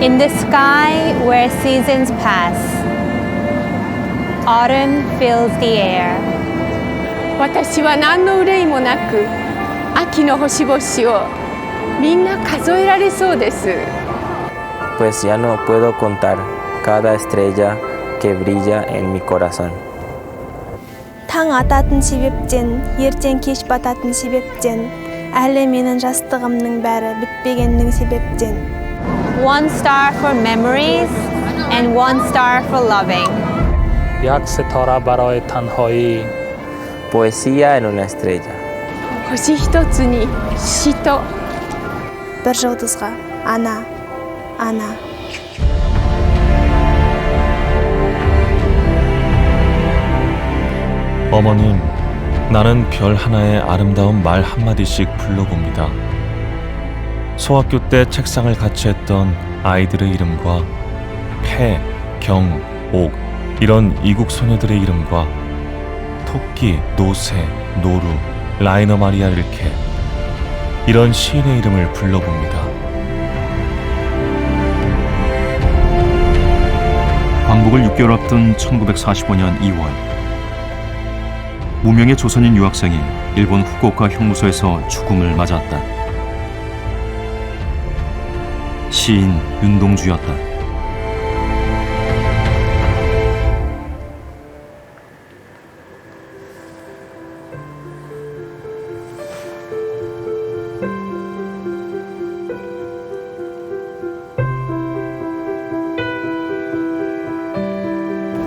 In the sky where seasons pass, autumn fills the air. 私は何の憂いもなく秋の星々をみんな数えられそうです。 Pues ya no puedo contar cada estrella que brilla en mi corazón. Таң ататын себептен, ертең кеш бататын себептен, әлі менің жастығымның бәрі бітпегеннің себептен. One star for memories and one star for loving. یک ستاره برای تنهایی. Poesía en una estrella. 星一つに詩と Bir жұлдызға, ана, ана. 어머님, 나는 별 하나에 아름다운 말 한마디씩 불러봅니다. 소학교 때 책상을 같이 했던 아이들의 이름과 폐, 경, 옥 이런 이국 소녀들의 이름과 토끼, 노새, 노루, 라이너 마리아 릴케 이런 시인의 이름을 불러봅니다. 광복을 6개월 앞둔 1945년 2월 무명의 조선인 유학생이 일본 후쿠오카 형무소에서 죽음을 맞았다. 시인 윤동주였다.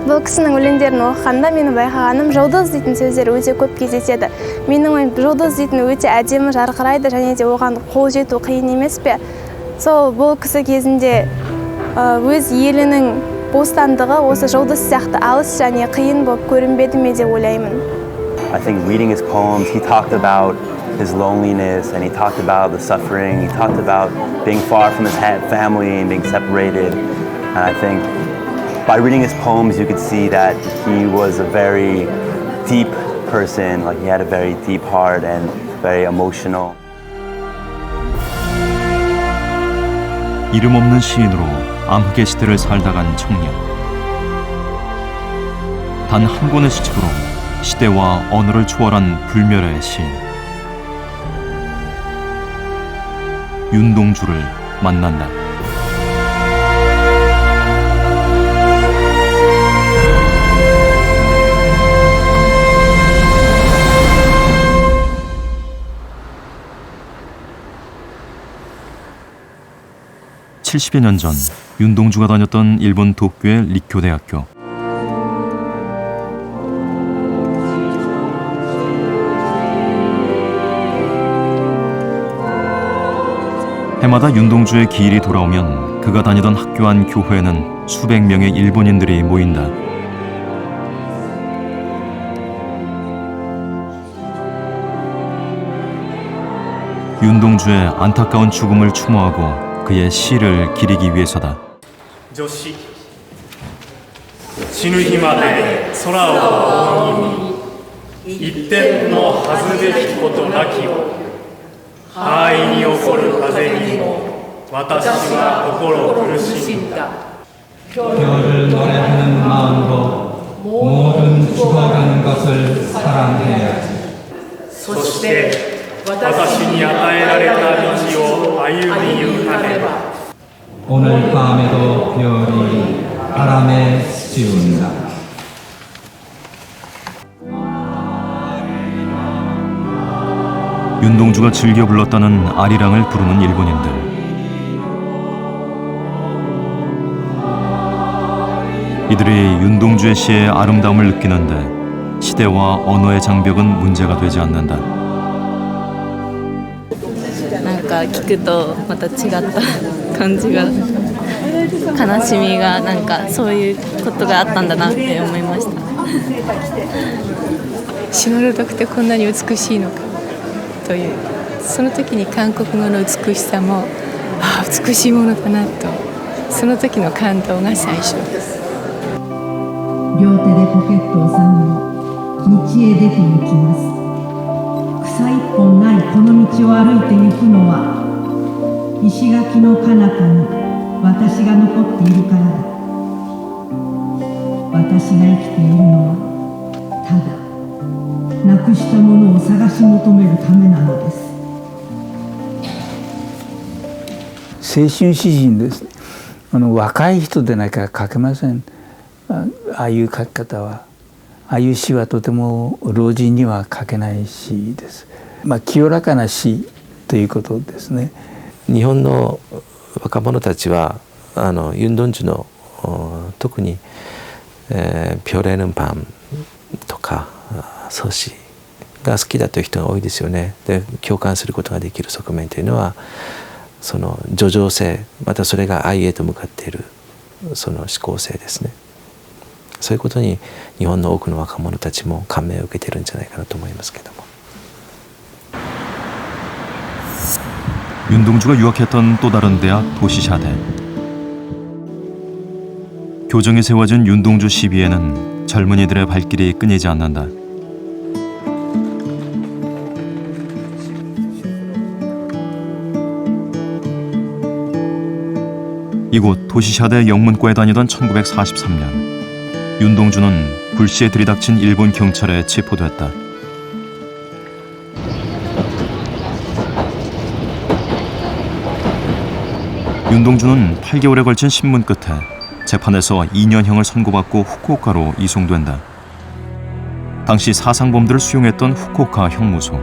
Бұл кісінің өлеңдерін оқығанда менің байқағаным жұлдыз дейтін сөздер өте көп кездеседі. Менің ойым жұлдыз дейтін өте әдемі жарқырайды және де оған қол жету қиын емес пе? Сол бұл кісі кезінде өз елінің бостандығы осы жұлдыз сияқты алыс және қиын болып көрінбеді ме деп ойлаймын. I think reading his poems, he talked about his loneliness and he talked about the suffering. He talked about being far from his family and being separated. And I think by reading his poems, you could see that he was a very deep person. Like he had a very deep heart and very emotional. 이름 없는 시인으로 암흑의 시대를 살다간 청년. 단 한 권의 시집으로 시대와 언어를 초월한 불멸의 시인. 윤동주를 만난다. (70여 년) 전 윤동주가 다녔던 일본 도쿄의 리쿄대학교. 해마다 윤동주의 기일이 돌아오면 그가 다니던 학교 안 교회에는 수백 명의 일본인들이 모인다. 윤동주의 안타까운 죽음을 추모하고 그의 시를 기리기 위해서다. 女子死ぬ日まで空を仰ぎ一点の恥ずべきことなきを安易に起こる風にも私は心苦しんだ 별을 노래하는 마음으로 모든 죽어가는 것을 사랑해야지. そして私に与えられた道を歩みゆかねば 오늘 밤에도 별이 바람에 스치운다. 윤동주가 즐겨 불렀다는 아리랑을 부르는 일본인들. 이들이 윤동주의 시의 아름다움을 느끼는데 시대와 언어의 장벽은 문제가 되지 않는다. なんか聞くとまた違った感じが悲しみがなんかそういうことがあったんだなって思いました。詩の朗読ってこんなに美しいのかというその時に韓国語の美しさも美しいものだなとその時の感動が最初です。両手でポケットを探り道へ出て行きます。草一本ないこの道を歩いて行くのは石垣の彼方に私が残っているからだ。私が生きているのはただなくしたものを探し求めるためなのです。青春詩人ですね。若い人でなきゃ書けません。ああいう書き方は、ああいう詩はとても老人には書けない詩です。清らかな詩ということですね。日本の若者たちはユンドンジュの特に별에는 밤とか草詩が好きだという人が多いですよね。で、共感することができる側面というのはその叙情性、またそれが愛へと向かっているその思考性ですね。そういうことに日本の多くの若者たちも感銘を受けているんじゃないかなと思いますけども。 윤동주가 유학했던 또 다른 대학 도시샤대. 교정에 세워진 윤동주 시비에는 젊은이들의 발길이 끊이지 않는다. 이곳 도시샤대 영문과에 다니던 1943년 윤동주는 불시에 들이닥친 일본 경찰에 체포됐다. 윤동주는 8개월에 걸친 신문 끝에 재판에서 2년형을 선고받고 후쿠오카로 이송된다. 당시 사상범들을 수용했던 후쿠오카 형무소.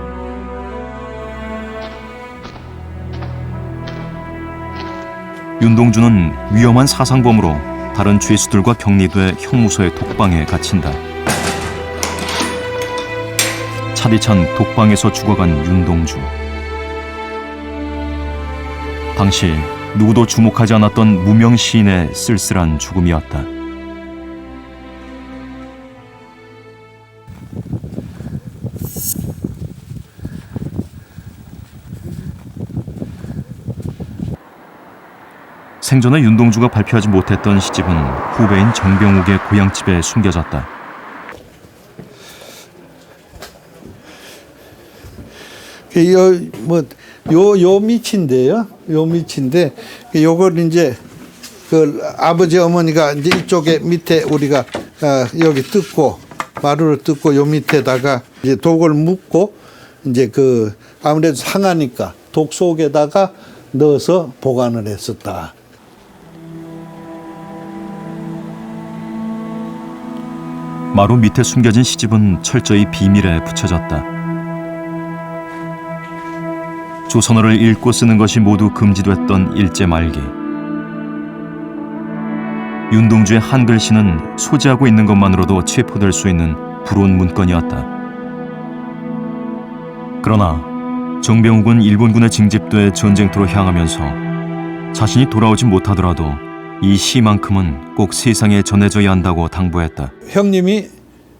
윤동주는 위험한 사상범으로 다른 죄수들과 격리돼 형무소의 독방에 갇힌다. 차디찬 독방에서 죽어간 윤동주. 당시 누구도 주목하지 않았던 무명 시인의 쓸쓸한 죽음이었다. 생전에 윤동주가 발표하지 못했던 시집은 후배인 정병욱의 고향집에 숨겨졌다. 요 밑인데요. 요 밑인데 요걸 이제 그 아버지 어머니가 이제 이쪽에 밑에 우리가 여기 뜯고 마루를 뜯고 요 밑에다가 이제 독을 묻고 이제 그 아무래도 상하니까 독 속에다가 넣어서 보관을 했었다. 마루 밑에 숨겨진 시집은 철저히 비밀에 붙여졌다. 조선어를 읽고 쓰는 것이 모두 금지됐던 일제 말기. 윤동주의 한글시는 소지하고 있는 것만으로도 체포될 수 있는 불온 문건이었다. 그러나 정병욱은 일본군에 징집돼 전쟁터로 향하면서 자신이 돌아오지 못하더라도 이 시만큼은 꼭 세상에 전해져야 한다고 당부했다. 형님이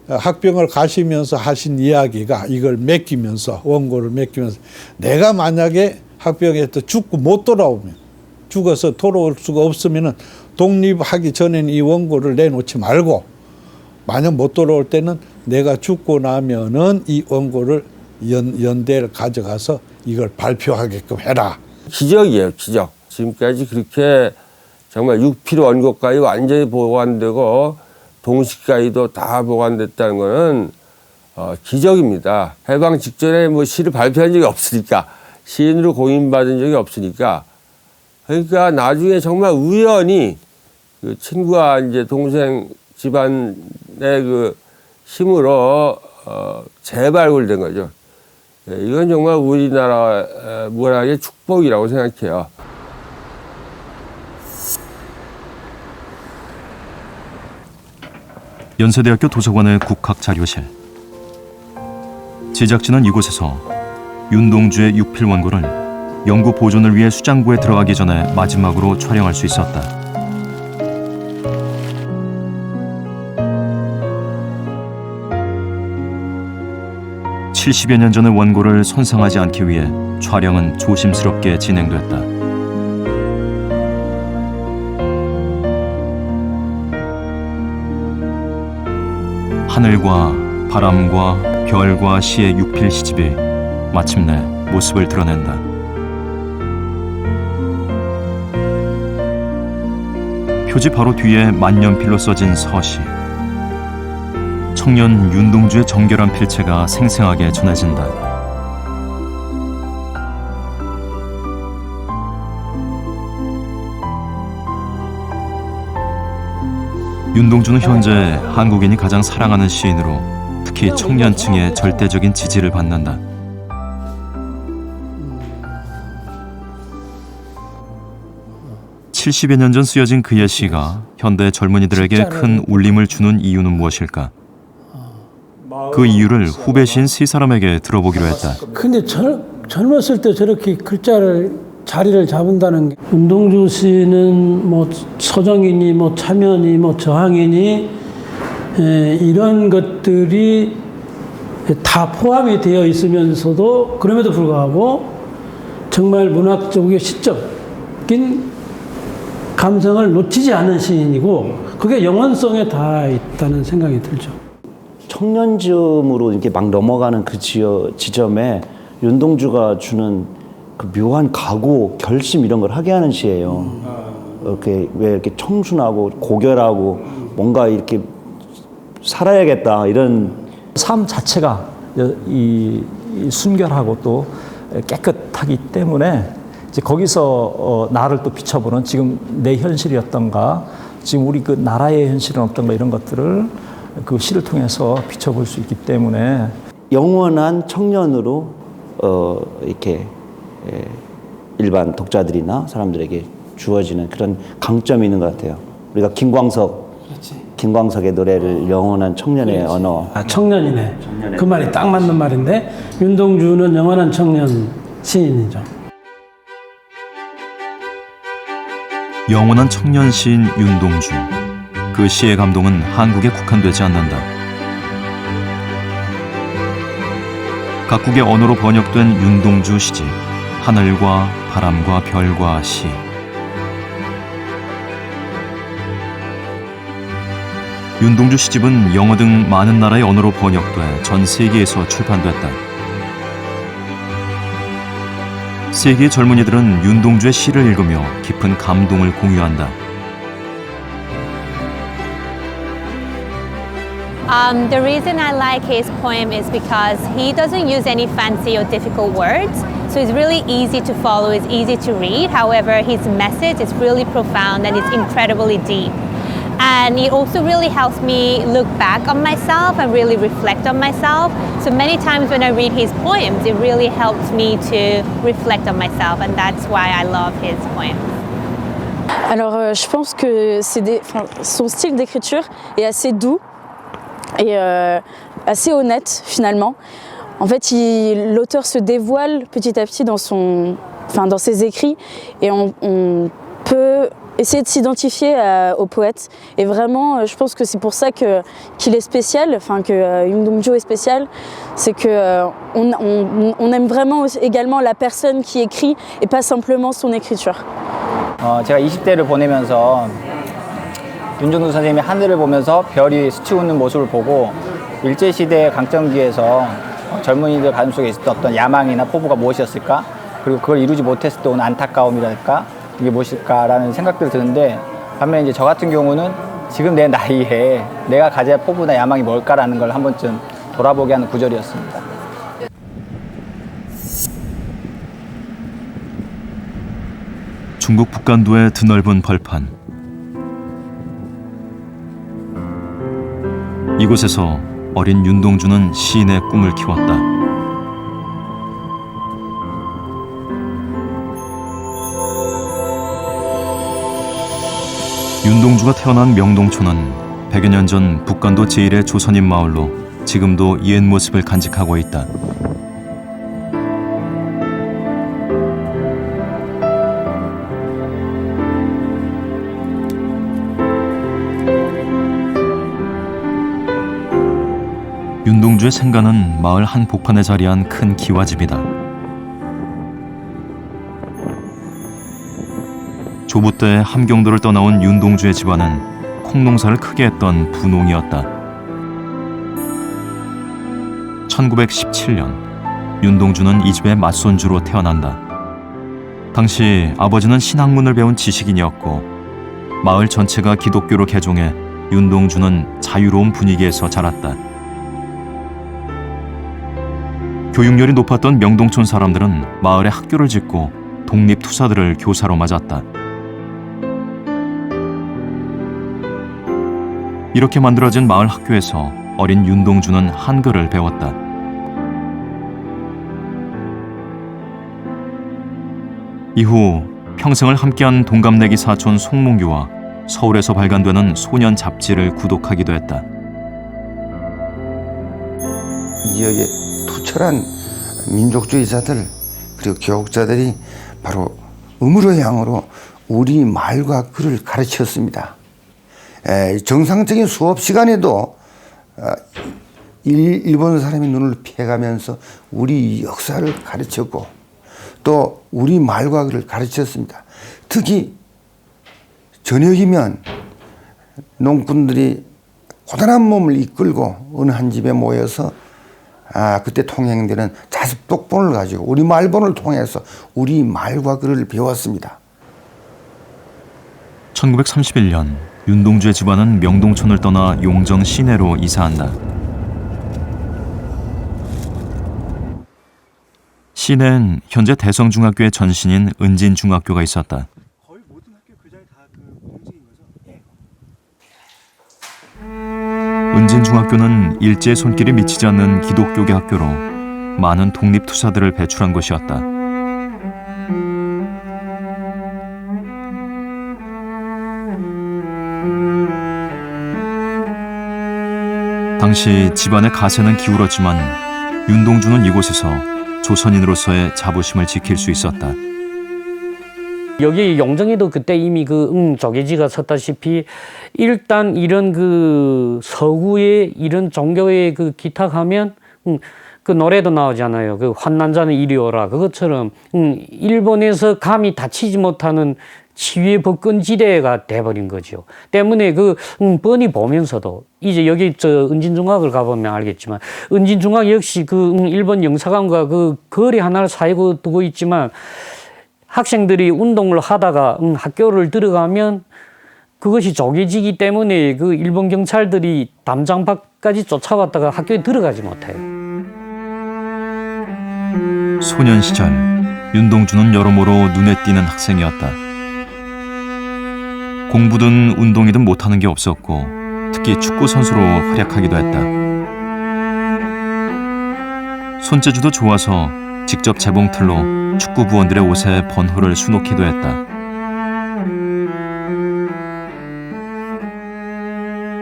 학병을 가시면서 하신 이야기가 이걸 맡기면서 원고를 맡기면서 내가 만약에 학병에 또 죽고 못 돌아오면 죽어서 돌아올 수가 없으면은 독립하기 전에는 이 원고를 내놓지 말고 만약 못 돌아올 때는 내가 죽고 나면은 이 원고를 연대를 가져가서 이걸 발표하게끔 해라. 기적이에요, 기적. 지금까지 그렇게 정말 6필 원고까지 완전히 보관되고 동시까지도 다 보관됐다는 것은 기적입니다. 해방 직전에 뭐 시를 발표한 적이 없으니까, 시인으로 공인받은 적이 없으니까, 그러니까 나중에 정말 우연히 그 친구와 이제 동생 집안의 그 힘으로 재발굴된 거죠. 이건 정말 우리나라 문학의 축복이라고 생각해요. 연세대학교 도서관의 국학자료실. 제작진은 이곳에서 윤동주의 6필 원고를 연구 보존을 위해 수장고에 들어가기 전에 마지막으로 촬영할 수 있었다. (70여 년) 전의 원고를 손상하지 않기 위해 촬영은 조심스럽게 진행됐다. 하늘과 바람과 별과 시의 6필 시집이 마침내 모습을 드러낸다. 표지 바로 뒤에 만년필로 써진 서시. 청년 윤동주의 정결한 필체가 생생하게 전해진다. 윤동주는 현재 한국인이 가장 사랑하는 시인으로 특히 청년층의 절대적인 지지를 받는다. (70여 년) 전 쓰여진 그의 시가 현대 젊은이들에게 큰 울림을 주는 이유는 무엇일까? 그 이유를 후배 시인 세 사람에게 들어보기로 했다. 근데 젊었을 때 저렇게 글자를 자리를 잡은다는 게, 윤동주 씨는 뭐 서정이니 뭐 참여니 뭐 저항이니 이런 것들이 다 포함이 되어 있으면서도 그럼에도 불구하고 정말 문학적이고 시적인 감성을 놓치지 않은 시인이고 그게 영원성에 다 있다는 생각이 들죠. 청년쯤으로 이렇게 막 넘어가는 그 지점에 윤동주가 주는 그 묘한 각오, 결심 이런 걸 하게 하는 시예요. 이렇게 왜 이렇게 청순하고 고결하고 뭔가 이렇게 살아야겠다 이런 삶 자체가 이 순결하고 또 깨끗하기 때문에 이제 거기서 나를 또 비춰보는 지금 내 현실이었던가 지금 우리 그 나라의 현실은 어떤가 이런 것들을 그 시를 통해서 비춰볼 수 있기 때문에 영원한 청년으로 이렇게 일반 독자들이나 사람들에게 주어지는 그런 강점이 있는 것 같아요. 우리가 김광석의 노래를 영원한 청년의 그렇지. 언어. 아, 청년이네. 그 말이 딱 맞는 말인데 윤동주는 영원한 청년 시인이죠. 영원한 청년 시인 윤동주. 그 시의 감동은 한국에 국한되지 않는다. 각국의 언어로 번역된 윤동주 시집, 하늘과 바람과 별과 시. 윤동주 시집은 영어 등 많은 나라의 언어로 번역돼 전 세계에서 출판됐다. 세계의 젊은이들은 윤동주의 시를 읽으며 깊은 감동을 공유한다. The reason I like his poem is because he doesn't use any fancy or difficult words, so it's really easy to follow, it's easy to read. However, his message is really profound and it's incredibly deep. And it also really helps me look back on myself and really reflect on myself. So many times when I read his poems, it really helps me to reflect on myself, and that's why I love his poems. Alors, je pense que son style d'écriture est assez doux et assez honnête finalement. En fait, l'auteur se dévoile petit à petit dans ses écrits et on peut essayer de s'identifier au poète. Et vraiment, je pense que c'est pour ça qu'il est spécial, que 윤동주 est spécial, c'est qu'on aime vraiment également la personne qui écrit et pas simplement son écriture. 제가 20대를 보내면서 윤동주 선생님이 하늘을 보면서 별이 스치우는 모습을 보고 일제시대의 강점기에서 젊은이들 가슴속에 있었던 어떤 야망이나 포부가 무엇이었을까? 그리고 그걸 이루지 못했을 때 오는 안타까움이랄까? 이게 무엇일까라는 생각들이 드는데 반면에 이제 저 같은 경우는 지금 내 나이에 내가 가져야 할 포부나 야망이 뭘까라는 걸 한 번쯤 돌아보게 하는 구절이었습니다. 중국 북간도의 드넓은 벌판. 이곳에서 어린 윤동주는 시인의 꿈을 키웠다. 윤동주가 태어난 명동촌은 100여 년 전 북간도 제1의 조선인 마을로 지금도 옛 모습을 간직하고 있다. 윤동주의 생가는 마을 한 복판에 자리한 큰 기와집이다. 조부 때 함경도를 떠나온 윤동주의 집안은 콩농사를 크게 했던 분홍이었다. 1917년 윤동주는 이 집의 맏손주로 태어난다. 당시 아버지는 신학문을 배운 지식인이었고 마을 전체가 기독교로 개종해 윤동주는 자유로운 분위기에서 자랐다. 교육열이 높았던 명동촌 사람들은 마을에 학교를 짓고 독립투사들을 교사로 맞았다. 이렇게 만들어진 마을 학교에서 어린 윤동주는 한글을 배웠다. 이후 평생을 함께한 동갑내기 사촌 송몽규와 서울에서 발간되는 소년 잡지를 구독하기도 했다. 이 지역의 투철한 민족주의자들 그리고 교육자들이 바로 음으로 향으로 우리 말과 글을 가르쳤습니다. 정상적인 수업 시간에도 일본 사람의 눈을 피해가면서 우리 역사를 가르쳤고 또 우리 말과 글을 가르쳤습니다. 특히 저녁이면 농꾼들이 고단한 몸을 이끌고 어느 한 집에 모여서 그때 통행되는 자습독본을 가지고 우리 말본을 통해서 우리 말과 글을 배웠습니다. 1931년 윤동주의 집안은 명동촌을 떠나 용정 시내로 이사한다. 시내엔 현재 대성중학교의 전신인 은진중학교가 있었다. 은진중학교는 일제의 손길이 미치지 않는 기독교계 학교로 많은 독립투사들을 배출한 곳이었다. 당시 집안의 가세는 기울었지만 윤동주는 이곳에서 조선인으로서의 자부심을 지킬 수 있었다. 여기 용정에도 그때 이미 저기지가 섰다시피 일단 이런 서구의 이런 종교의 기탁하면 그 노래도 나오잖아요. 환난 자는 이리 오라. 그것처럼 일본에서 감히 다치지 못하는 치유의 법근지대가 돼버린 거죠. 때문에 뻔히 보면서도 이제 여기 은진중학을 가보면 알겠지만 은진중학 역시 일본 영사관과 거리 하나를 사이고 두고 있지만 학생들이 운동을 하다가 학교를 들어가면 그것이 조개지기 때문에 일본 경찰들이 담장 밖까지 쫓아왔다가 학교에 들어가지 못해요. 소년 시절 윤동주는 여러모로 눈에 띄는 학생이었다. 공부든 운동이든 못하는 게 없었고 특히 축구 선수로 활약하기도 했다. 손재주도 좋아서 직접 재봉틀로 축구 부원들의 옷에 번호를 수놓기도 했다.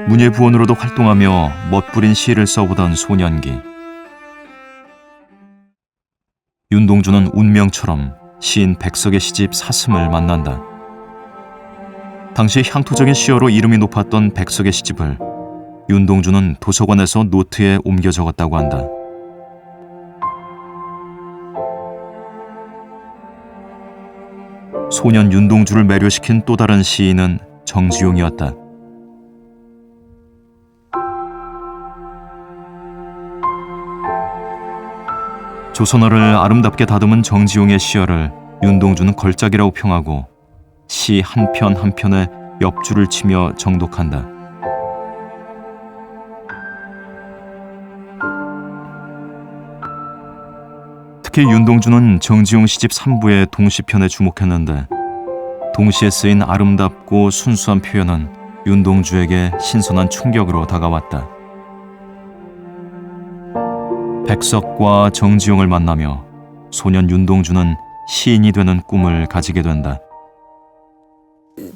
문예부원으로도 활동하며 멋부린 시를 써보던 소년기. 윤동주는 운명처럼 시인 백석의 시집 사슴을 만난다. 당시 향토적인 시어로 이름이 높았던 백석의 시집을 윤동주는 도서관에서 노트에 옮겨 적었다고 한다. 소년 윤동주를 매료시킨 또 다른 시인은 정지용이었다. 조선어를 아름답게 다듬은 정지용의 시어를 윤동주는 걸작이라고 평하고 시 한 편 한 편에 옆줄을 치며 정독한다. 특히 윤동주는 정지용 시집 3부의 동시편에 주목했는데 동시에 쓰인 아름답고 순수한 표현은 윤동주에게 신선한 충격으로 다가왔다. 백석과 정지용을 만나며 소년 윤동주는 시인이 되는 꿈을 가지게 된다.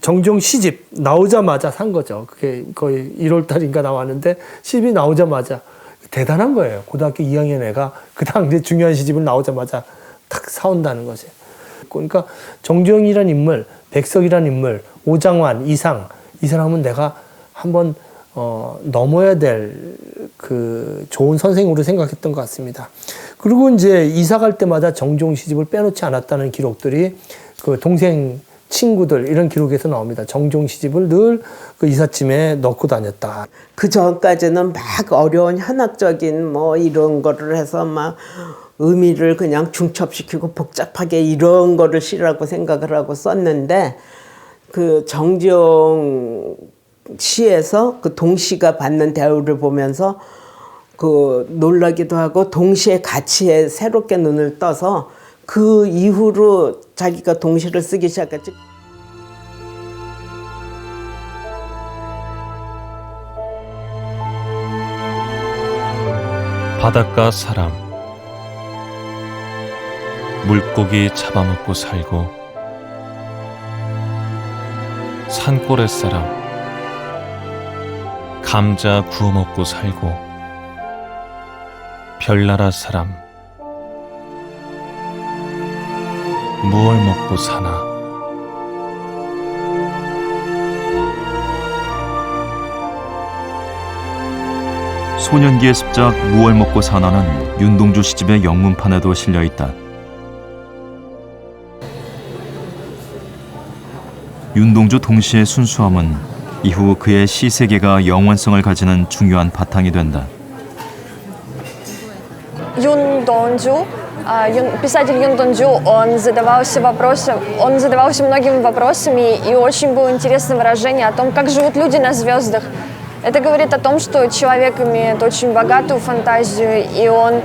정지용 시집 나오자마자 산 거죠. 그게 거의 1월 달인가 나왔는데 시집이 나오자마자 대단한 거예요. 고등학교 2학년 애가 그 당시에 중요한 시집을 나오자마자 탁 사온다는 거죠. 그러니까 정지용이란 인물, 백석이란 인물, 오장환, 이상, 이 사람은 내가 한번 넘어야 될 좋은 선생으로 생각했던 것 같습니다. 그리고 이제 이사 갈 때마다 정지용 시집을 빼놓지 않았다는 기록들이 동생 친구들 이런 기록에서 나옵니다. 정지용 시집을 늘 이삿짐에 넣고 다녔다. 그 전까지는 막 어려운 현학적인 이런 거를 해서 막 의미를 그냥 중첩시키고 복잡하게 이런 거를 시라고 생각을 하고 썼는데 그 정지용 시에서 그 동시가 받는 대우를 보면서 그 놀라기도 하고 동시에 가치에 새롭게 눈을 떠서 그 이후로 자기가 동시를 쓰기 시작했지. 바닷가 사람, 물고기 잡아먹고 살고, 산골의 사람, 감자 구워 먹고 살고, 별나라 사람, 무얼 먹고 사나. 소년기의 습작 무얼 먹고 사나는 윤동주 시집의 영문판에도 실려있다. 윤동주 동시의 순수함은 이후 그의 시세계가 영원성을 가지는 중요한 바탕이 된다. Писатель Юн Донджу, он задавался многими вопросами, и очень было интересное выражение о том, как живут люди на звездах. Это говорит о том, что человек имеет очень богатую фантазию, и он,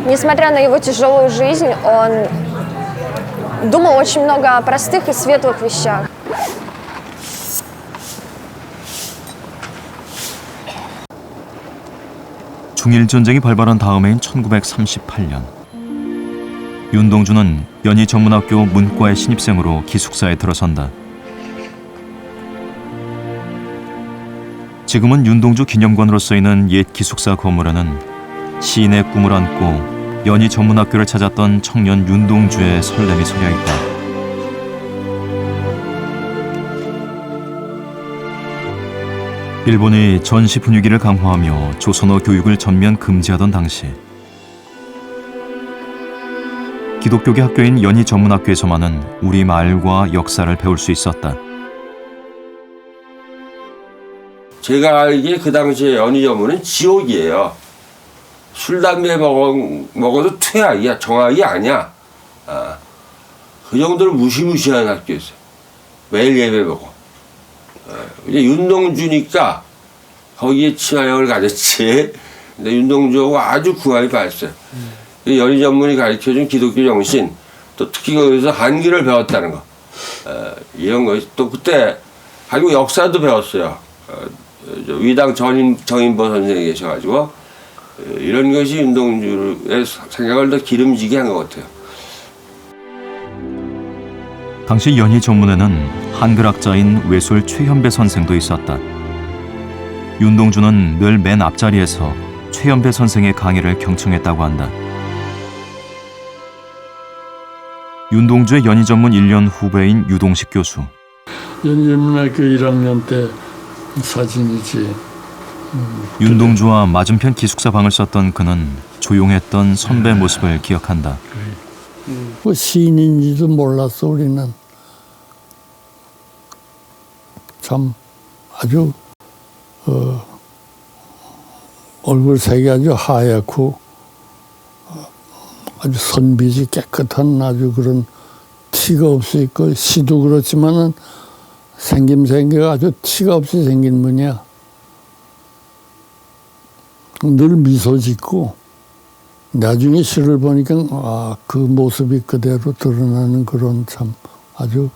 несмотря на его тяжелую жизнь, он думал очень много о простых и светлых вещах. 중일전쟁이 발발한 다음해인 1938년 윤동주는 연희전문학교 문과의 신입생으로 기숙사에 들어선다. 지금은 윤동주 기념관으로 쓰이는 옛 기숙사 건물에는 시인의 꿈을 안고 연희전문학교를 찾았던 청년 윤동주의 설렘이 서려있다. 일본이 전시 분위기를 강화하며 조선어 교육을 전면 금지하던 당시 기독교계 학교인 연희전문학교에서만은 우리말과 역사를 배울 수 있었다. 제가 알기에 그 당시에 연희전문은 지옥이에요. 술, 담배 먹어도 퇴학이야. 정학이 아니야. 그 정도로 무시무시한 학교였어요. 매일 예배 보고. 이제 윤동주니까 거기에 친화력을 가졌지. 근데 윤동주하고 아주 궁합이 봤어요. 연희전문이 가르쳐준 기독교 정신, 또 특히 거기서 한글을 배웠다는 거. 이런 거. 또 그때 한국 역사도 배웠어요. 위당 정인보 선생이 계셔가지고 이런 것이 윤동주의 생각을 더 기름지게 한 것 같아요. 당시 연희전문에는 한글학자인 외솔 최현배 선생도 있었다. 윤동주는 늘 맨 앞자리에서 최현배 선생의 강의를 경청했다고 한다. 윤동주의 연희전문 1년 후배인 유동식 교수. 연희전문학교 1학년 때 사진이지. 윤동주와 맞은편 기숙사 방을 썼던 그는 조용했던 선배 모습을 기억한다. 뭐 시인인지도 몰랐어. 우리는 참 아주 얼굴색이 아주 하얗고 아주 선빛이 깨끗한 아주 그런 티가 없이 있고, 시도 그렇지만은 생김새가 아주 티가 없이 생긴 분이야. 늘 미소 짓고, 나중에 시를 보니까 그 모습이 그대로 드러나는 그런 참 아주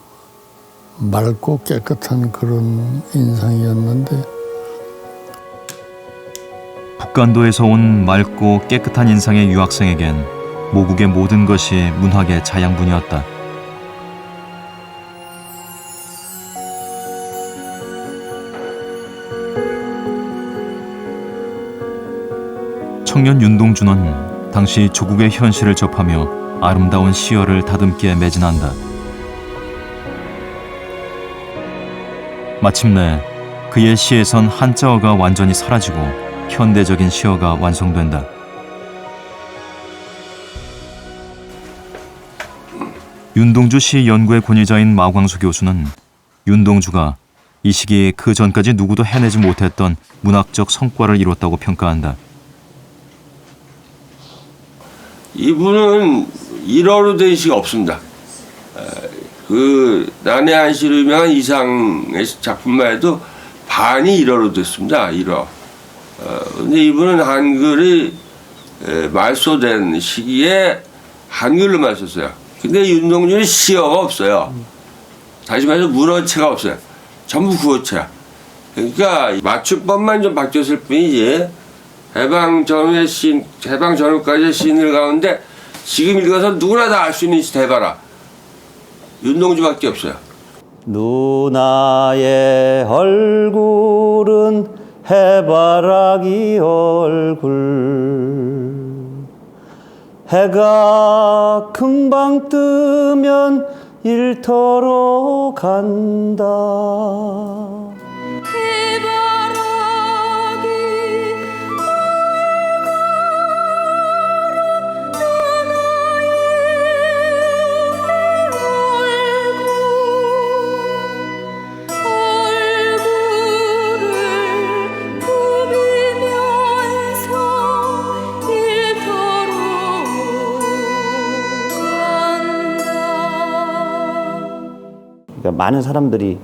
맑고 깨끗한 그런 인상이었는데, 북간도에서 온 맑고 깨끗한 인상의 유학생에겐 모국의 모든 것이 문학의 자양분이었다. 청년 윤동주는 당시 조국의 현실을 접하며 아름다운 시어를 다듬게 매진한다. 마침내 그의 시에선 한자어가 완전히 사라지고 현대적인 시어가 완성된다. 윤동주 시 연구의 권위자인 마광수 교수는 윤동주가 이 시기에 그 전까지 누구도 해내지 못했던 문학적 성과를 이뤘다고 평가한다. 이분은 일어로 된 시가 없습니다. 그 난해한시로 유명한 이상의 작품만 해도 반이 일어로 됐습니다. 일어. 근데 이분은 한글이 말소된 시기에 한글로만 썼어요. 근데 윤동주는 시어가 없어요. 다시 말해서 문어체가 없어요. 전부 구어체야. 그러니까 맞춤법만 좀 바뀌었을 뿐이지 해방 전후의 시인, 해방 전후까지의 시인들 가운데 지금 읽어서 누구나 다 알 수 있는 시 대봐라. 윤동주밖에 없어요. 누나의 얼굴은 해바라기 얼굴 해가 금방 뜨면 일터로 간다. 그러니까 많은 사람들이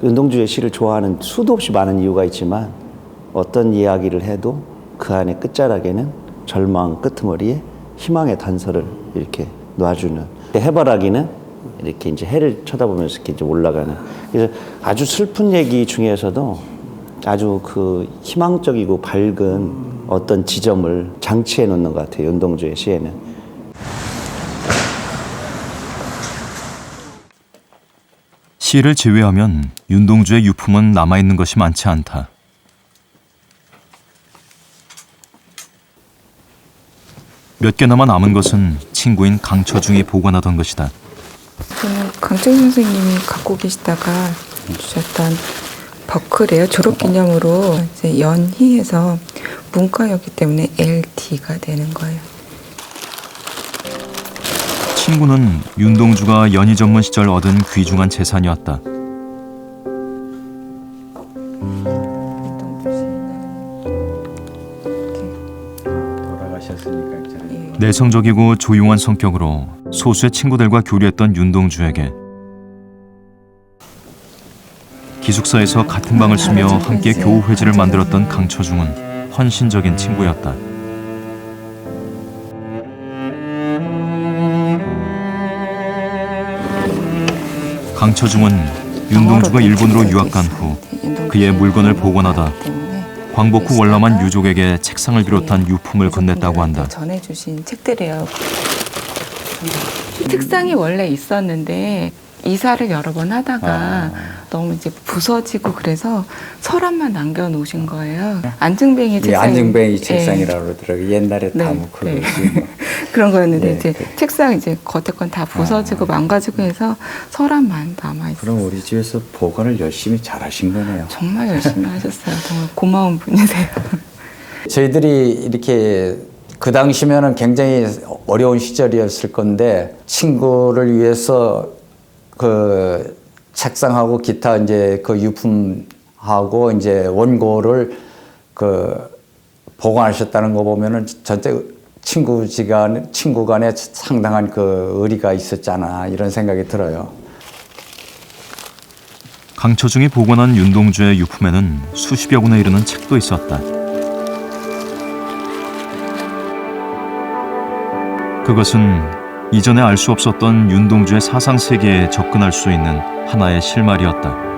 윤동주의 시를 좋아하는 수도 없이 많은 이유가 있지만 어떤 이야기를 해도 그 안에 끝자락에는 절망 끄트머리에 희망의 단서를 이렇게 놔주는. 해바라기는 이렇게 이제 해를 쳐다보면서 이렇게 이제 올라가는. 그래서 아주 슬픈 얘기 중에서도 아주 그 희망적이고 밝은 어떤 지점을 장치해 놓는 것 같아요. 윤동주의 시에는. 시를 제외하면 윤동주의 유품은 남아있는 것이 많지 않다. 몇 개나마 남은 것은 친구인 강처중이 보관하던 것이다. 저는 강철 선생님이 갖고 계시다가 주셨던 버클이에요. 졸업기념으로 이제 연희에서 문과였기 때문에 LD가 되는 거예요. 친구는 윤동주가 연희 전문 시절 얻은 귀중한 재산이었다. 내성적이고 조용한 성격으로 소수의 친구들과 교류했던 윤동주에게 기숙사에서 같은 방을 쓰며 함께 교우회지를 만들었던 강처중은 헌신적인 친구였다. 강처중은 윤동주가 일본으로 유학 간 후 그의 물건을 복원하다 광복 후 월남한 유족에게 책상을 비롯한 유품을 건넸다고 한다. 전해주신 책들이에요. 책상이 원래 있었는데 이사를 여러 번 하다가 너무 이제 부서지고 그래서 서랍만 남겨놓으신 거예요. 안증뱅이 책상. 안증뱅이 책상이라고 그러더라고요. 옛날에 다 뭐 그거지. 그런 거였는데 이제 책상 이제 겉에 건 다 부서지고 망가지고 해서 서랍만 남아있어요. 그럼 우리 집에서 보관을 열심히 잘 하신 거네요. 정말 열심히 하셨어요. 정말 고마운 분이세요. 저희들이 이렇게 그 당시면은 굉장히 어려운 시절이었을 건데 친구를 위해서 그 책상하고 기타 이제 그 유품하고 이제 원고를 그 보관하셨다는 거 보면은 전체 친구 간에 상당한 그 의리가 있었잖아 이런 생각이 들어요. 강처중이 복원한 윤동주의 유품에는 수십여 권에 이르는 책도 있었다. 그것은 이전에 알 수 없었던 윤동주의 사상 세계에 접근할 수 있는 하나의 실마리였다.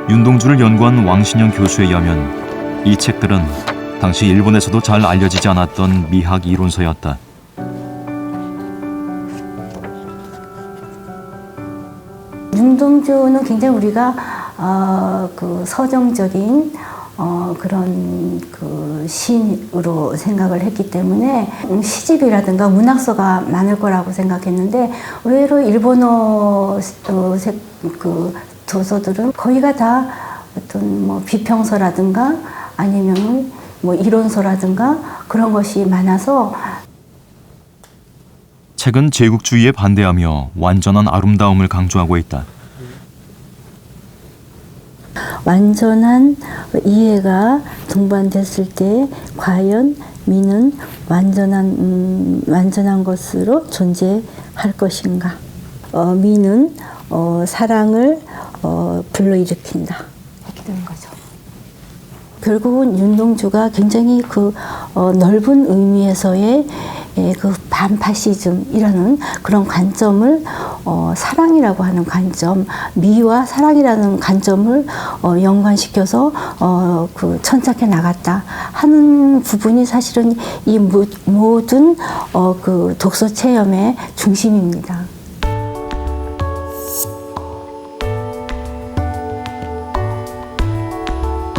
윤동주를 연구한 왕신영 교수에 의하면 이 책들은 당시 일본에서도 잘 알려지지 않았던 미학 이론서였다. 윤동주는 굉장히 우리가 그 서정적인 그런 그 시인으로 생각을 했기 때문에 시집이라든가 문학서가 많을 거라고 생각했는데 의외로 일본어 그 도서들은 거의가 다 어떤 뭐 비평서라든가 아니면 뭐 이론서라든가 그런 것이 많아서 책은 제국주의에 반대하며 완전한 아름다움을 강조하고 있다. 완전한 이해가 동반됐을 때 과연 미는 완전한 것으로 존재할 것인가? 미는 사랑을 불러일으킨다. 이렇게 되는 거죠. 결국은 윤동주가 굉장히 그 넓은 의미에서의 그 반파시즘이라는 그런 관점을 사랑이라고 하는 관점, 미와 사랑이라는 관점을 연관시켜서 그 천착해 나갔다 하는 부분이 사실은 이 모든 그 독서 체험의 중심입니다.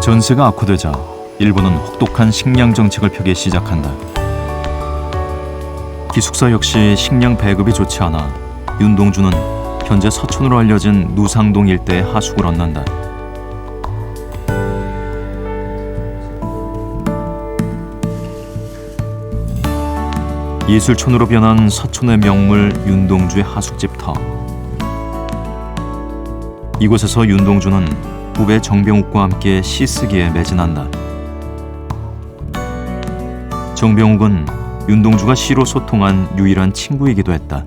전세가 악화되자 일본은 혹독한 식량 정책을 펴기 시작한다. 기숙사 역시 식량 배급이 좋지 않아 윤동주는 현재 서촌으로 알려진 누상동 일대에 하숙을 얹는다. 예술촌으로 변한 서촌의 명물 윤동주의 하숙집 터. 이곳에서 윤동주는 후배 정병욱과 함께 시쓰기에 매진한다. 정병욱은 윤동주가 시로 소통한 유일한 친구이기도 했다.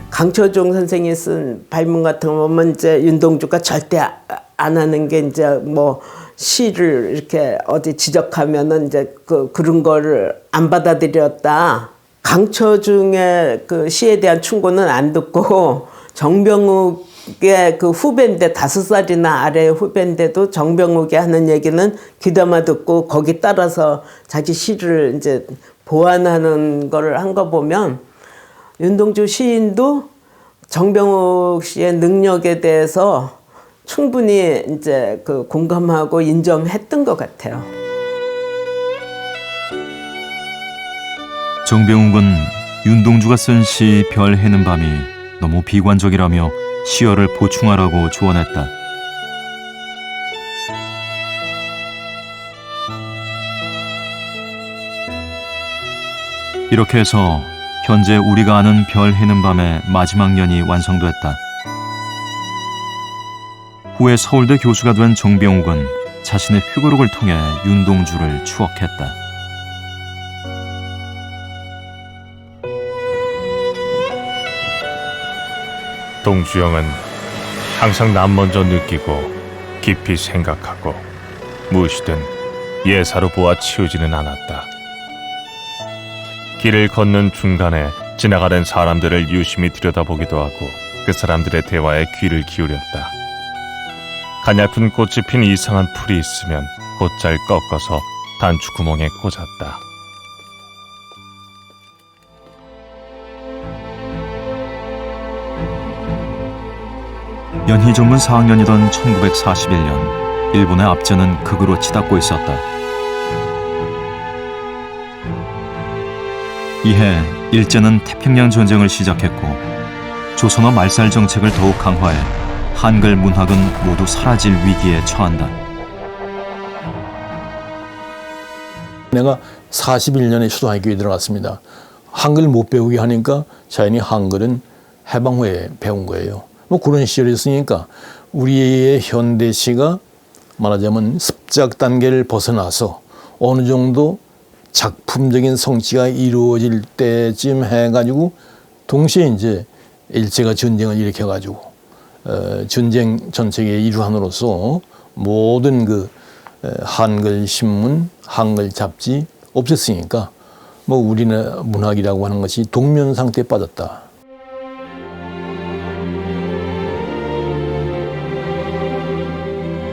강처종 선생이 쓴 발문 같은 거 보면 이제 윤동주가 절대 안 하는 게 이제 뭐 시를 이렇게 어디 지적하면은 이제 그런 거를 안 받아들였다. 강처중의 그 시에 대한 충고는 안 듣고 정병욱의 그 후배인데 5살이나 아래 후배인데도 정병욱이 하는 얘기는 귀담아 듣고 거기 따라서 자기 시를 이제 보완하는 거를 한 거 보면 윤동주 시인도 정병욱 씨의 능력에 대해서 충분히 이제 그 공감하고 인정했던 것 같아요. 정병욱은 윤동주가 쓴 시 별 해는 밤이 너무 비관적이라며 시어를 보충하라고 조언했다. 이렇게 해서 현재 우리가 아는 별 해는 밤의 마지막 년이 완성됐다. 후에 서울대 교수가 된 정병욱은 자신의 회고록을 통해 윤동주를 추억했다. 동주 형은 항상 남 먼저 느끼고 깊이 생각하고 무엇이든 예사로 보아 치우지는 않았다. 길을 걷는 중간에 지나가는 사람들을 유심히 들여다보기도 하고 그 사람들의 대화에 귀를 기울였다. 가냘픈 꽃이 핀 이상한 풀이 있으면 곧잘 꺾어서 단추 구멍에 꽂았다. 연희 전문 4학년이던 1941년 일본의 압제는 극으로 치닫고 있었다. 이해 일제는 태평양 전쟁을 시작했고 조선어 말살 정책을 더욱 강화해 한글 문학은 모두 사라질 위기에 처한다. 내가 41년에 초등학교에 들어갔습니다. 한글 못 배우게 하니까 자연히 한글은 해방 후에 배운 거예요. 뭐 그런 시절이었으니까 우리의 현대시가 말하자면 습작 단계를 벗어나서 어느 정도 작품적인 성취가 이루어질 때쯤 해가지고 동시에 이제 일제가 전쟁을 일으켜가지고 전쟁 전체의 일환으로서 모든 그 한글 신문, 한글 잡지 없앴으니까 뭐 우리나라 문학이라고 하는 것이 동면 상태에 빠졌다.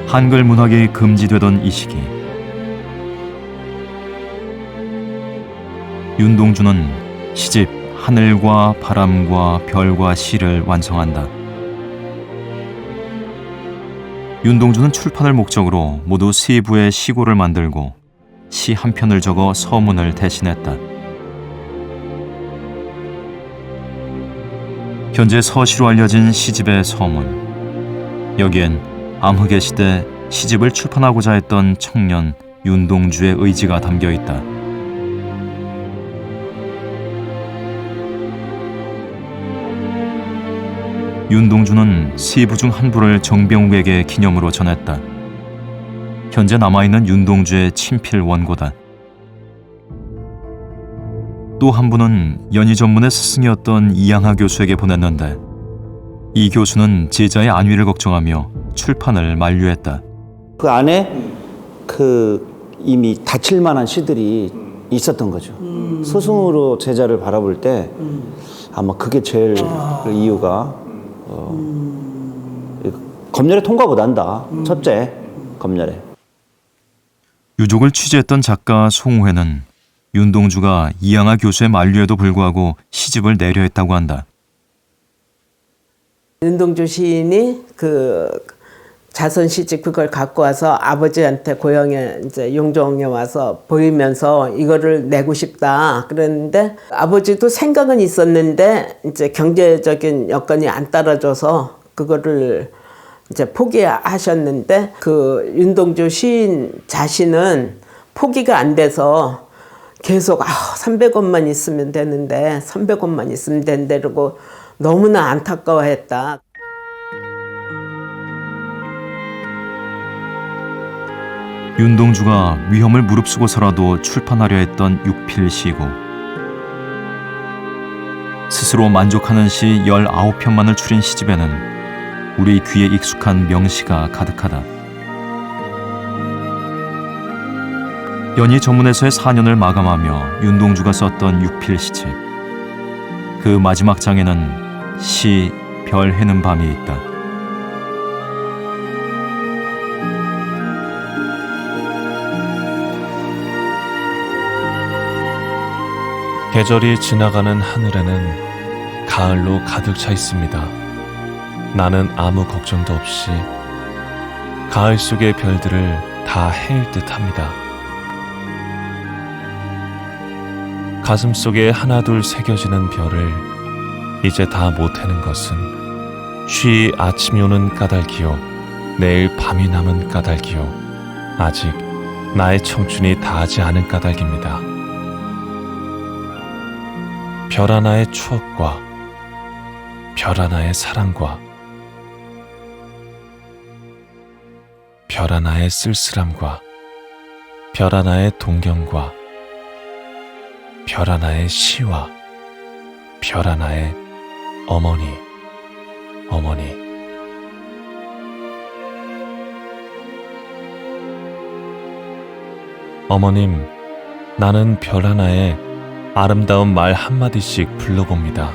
한글 문학이 금지되던 이 시기 윤동주는 시집 하늘과 바람과 별과 시를 완성한다. 윤동주는 출판을 목적으로 모두 3부의 시고를 만들고 시 한 편을 적어 서문을 대신했다. 현재 서시로 알려진 시집의 서문. 여기엔 암흑의 시대 시집을 출판하고자 했던 청년 윤동주의 의지가 담겨 있다. 윤동주는 3부 중 한 부를 정병욱에게 기념으로 전했다. 현재 남아있는 윤동주의 친필 원고다. 또 한 분은 연희 전문의 스승이었던 이양하 교수에게 보냈는데 이 교수는 제자의 안위를 걱정하며 출판을 만류했다. 그 안에 이미 다칠 만한 시들이 있었던 거죠. 스승으로 제자를 바라볼 때 아마 그게 제일 그 이유가 검열에 통과 못한다. 첫째, 검열에. 유족을 취재했던 작가 송우회는 윤동주가 이양하 교수의 만류에도 불구하고 시집을 내려 했다고 한다. 윤동주 시인이 그 자선 시집 그걸 갖고 와서 아버지한테 고향에 이제 용종에 와서 보이면서 이거를 내고 싶다. 그랬는데 아버지도 생각은 있었는데 이제 경제적인 여건이 안 따라줘서 그거를 이제 포기하셨는데 그 윤동주 시인 자신은 포기가 안 돼서 계속 300원만 있으면 되는데 300원만 있으면 된다 그러고 너무나 안타까워했다. 윤동주가 위험을 무릅쓰고서라도 출판하려 했던 육필시고 스스로 만족하는 시 19편만을 추린 시집에는 우리 귀에 익숙한 명시가 가득하다. 연희 전문에서의 4년을 마감하며 윤동주가 썼던 육필시집. 그 마지막 장에는 시 별 해는 밤이 있다. 계절이 지나가는 하늘에는 가을로 가득 차 있습니다. 나는 아무 걱정도 없이 가을 속의 별들을 다 헤일 듯합니다. 가슴 속에 하나둘 새겨지는 별을 이제 다 못 해는 것은 쉬 아침이 오는 까닭이요 내일 밤이 남은 까닭이요 아직 나의 청춘이 다하지 않은 까닭입니다. 별 하나의 추억과 별 하나의 사랑과 별 하나의 쓸쓸함과 별 하나의 동경과 별 하나의 시와 별 하나의 어머니. 어머님, 나는 별 하나에 아름다운 말 한마디씩 불러봅니다.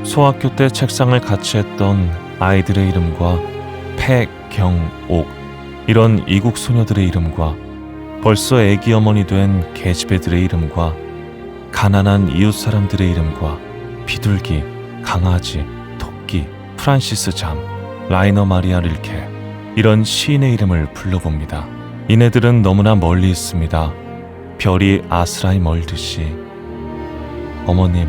소학교 때 책상을 같이 했던 아이들의 이름과 패경옥 이런 이국 소녀들의 이름과 벌써 애기 어머니 된 계집애들의 이름과 가난한 이웃 사람들의 이름과 비둘기, 강아지, 토끼, 프란시스 잠, 라이너 마리아 릴케 이런 시인의 이름을 불러봅니다. 이네들은 너무나 멀리 있습니다. 별이 아스라이 멀듯이. 어머님,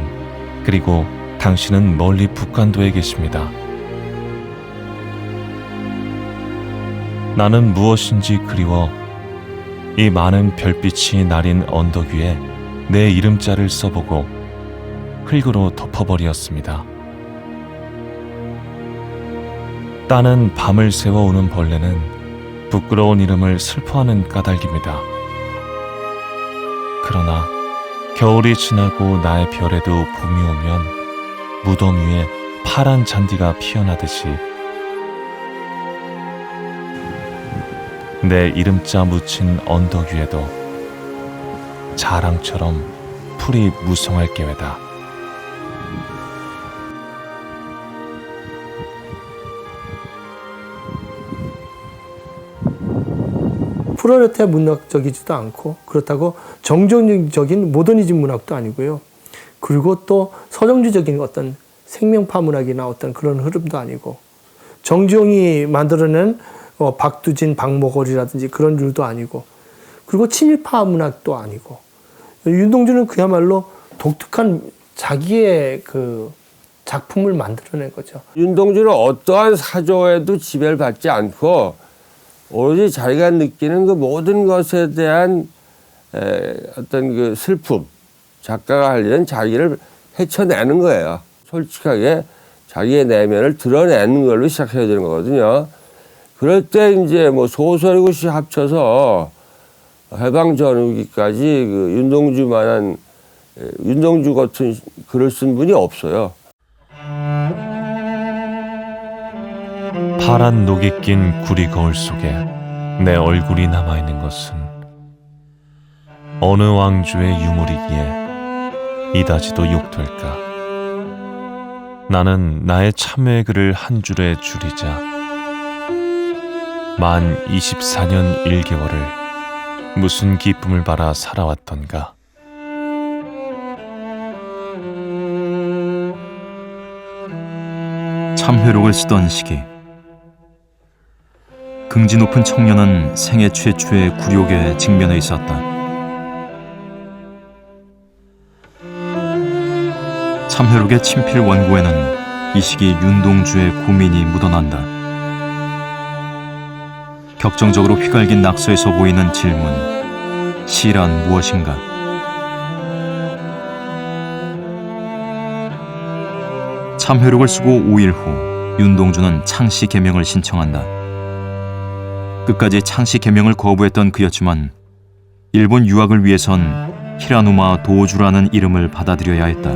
그리고 당신은 멀리 북한도에 계십니다. 나는 무엇인지 그리워 이 많은 별빛이 나린 언덕 위에 내 이름자를 써보고 흙으로 덮어버리었습니다. 따는 밤을 새워 오는 벌레는 부끄러운 이름을 슬퍼하는 까닭입니다. 그러나 겨울이 지나고 나의 별에도 봄이 오면 무덤 위에 파란 잔디가 피어나듯이 내 이름자 묻힌 언덕 위에도 자랑처럼 풀이 무성할 계획다. 프로레타 문학적이지도 않고 그렇다고 정정적인 모더니즘 문학도 아니고요. 그리고 또 서정주적인 어떤 생명파 문학이나 어떤 그런 흐름도 아니고 정지용이 만들어낸 박두진, 박목월이라든지 그런 류도 아니고 그리고 친일파 문학도 아니고 윤동주는 그야말로 독특한 자기의 그 작품을 만들어낸 거죠. 윤동주는 어떠한 사조에도 지배를 받지 않고 오로지 자기가 느끼는 그 모든 것에 대한 어떤 그 슬픔, 작가가 할 일은 자기를 헤쳐내는 거예요. 솔직하게 자기의 내면을 드러내는 걸로 시작해야 되는 거거든요. 그럴 때 이제 뭐 소설이고 시 합쳐서 해방 전후기까지 그 윤동주만한 윤동주 같은 글을 쓴 분이 없어요. 파란 녹이 낀 구리 거울 속에 내 얼굴이 남아있는 것은 어느 왕조의 유물이기에 이다지도 욕될까. 나는 나의 참회의 글을 한 줄에 줄이자 만 24년 1개월을 무슨 기쁨을 바라 살아왔던가. 참회록을 쓰던 시기, 긍지 높은 청년은 생애 최초의 굴욕에 직면해 있었다. 참회록의 친필 원고에는 이 시기 윤동주의 고민이 묻어난다. 격정적으로 휘갈긴 낙서에서 보이는 질문, 시란 무엇인가? 참회록을 쓰고 5일 후 윤동주는 창씨 개명을 신청한다. 끝까지 창씨 개명을 거부했던 그였지만 일본 유학을 위해선 히라누마 도주라는 이름을 받아들여야 했다.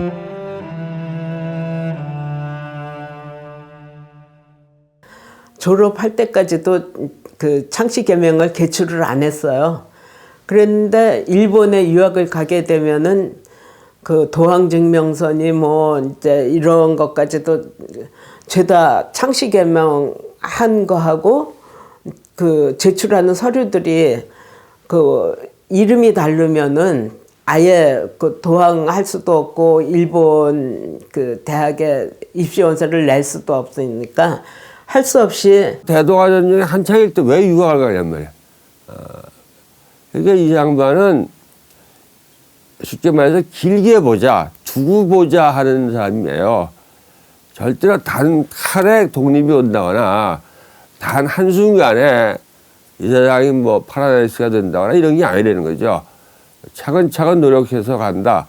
졸업할 때까지도 그 창씨 개명을 개출을 안 했어요. 그런데 일본에 유학을 가게 되면은 그 도항증명서니 뭐 이제 이런 것까지도 죄다 창씨 개명한 거하고 그 제출하는 서류들이 그 이름이 다르면은 아예 그 도항할 수도 없고 일본 그 대학에 입시 원서를 낼 수도 없으니까 할 수 없이 대동아전쟁이 한창일 때 왜 유학을 가냔 말이야. 그러니까 이 양반은 쉽게 말해서 길게 보자, 두고 보자 하는 사람이에요. 절대로 단 칼에 독립이 온다거나 단 한순간에 이 세상이 뭐 파라다이스가 된다거나 이런 게 아니라는 거죠. 차근차근 노력해서 간다.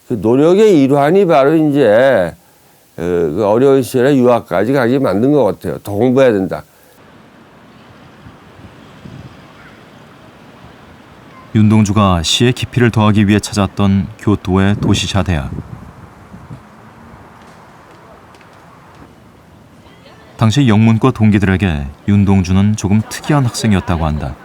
그 노력의 일환이 바로 이제 그 어려운 시절에 유학까지 가게 만든 것 같아요. 더 공부해야 된다. 윤동주가 시의 깊이를 더하기 위해 찾았던 교토의 도시샤 대학. 당시 영문과 동기들에게 윤동주는 조금 특이한 학생이었다고 한다.